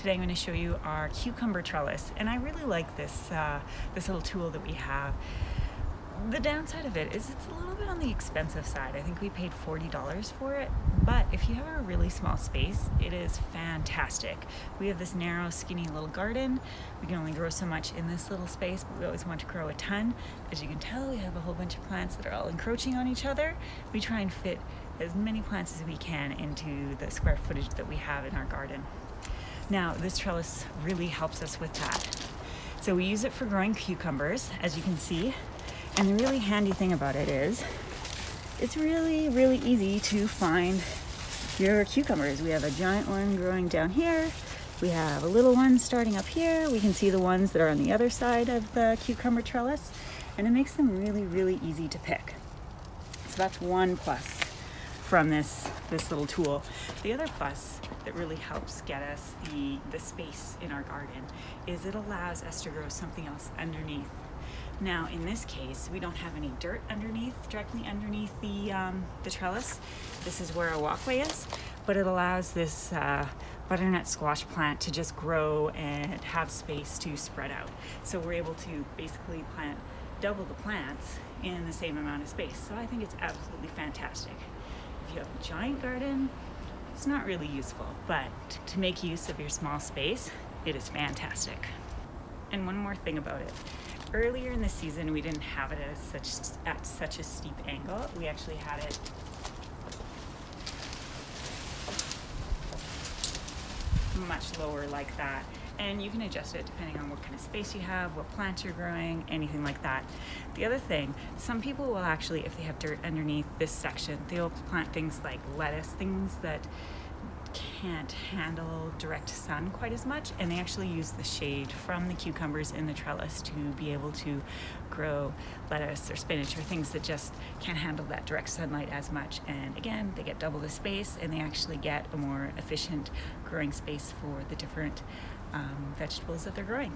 Today I'm going to show you our cucumber trellis, and I really like this little tool that we have. The downside of it is it's a little bit on the expensive side. I think we paid $40 for it, but if you have a really small space, it is fantastic. We have this narrow, skinny little garden. We can only grow so much in this little space, but we always want to grow a ton. As you can tell, we have a whole bunch of plants that are all encroaching on each other. We try and fit as many plants as we can into the square footage that we have in our garden. Now, this trellis really helps us with that. So we use it for growing cucumbers, as you can see. And the really handy thing about it is it's really, really easy to find your cucumbers. We have a giant one growing down here. We have a little one starting up here. We can see the ones that are on the other side of the cucumber trellis, and it makes them really, really easy to pick. So that's one plus from this little tool. The other plus that really helps get us the space in our garden is it allows us to grow something else underneath. Now, in this case, we don't have any dirt directly underneath the trellis. This is where our walkway is, but it allows this butternut squash plant to just grow and have space to spread out. So we're able to basically plant double the plants in the same amount of space. So I think it's absolutely fantastic. If you have a giant garden, it's not really useful, but to make use of your small space, it is fantastic. And one more thing about it. Earlier in the season, we didn't have it at such a steep angle. We actually had it much lower like that. And you can adjust it depending on what kind of space you have, what plants you're growing, anything like that. The other thing, some people will actually, if they have dirt underneath this section, they'll plant things like lettuce, things that can't handle direct sun quite as much, and they actually use the shade from the cucumbers in the trellis to be able to grow lettuce or spinach or things that just can't handle that direct sunlight as much. And again, they get double the space, and they actually get a more efficient growing space for the different vegetables that they're growing.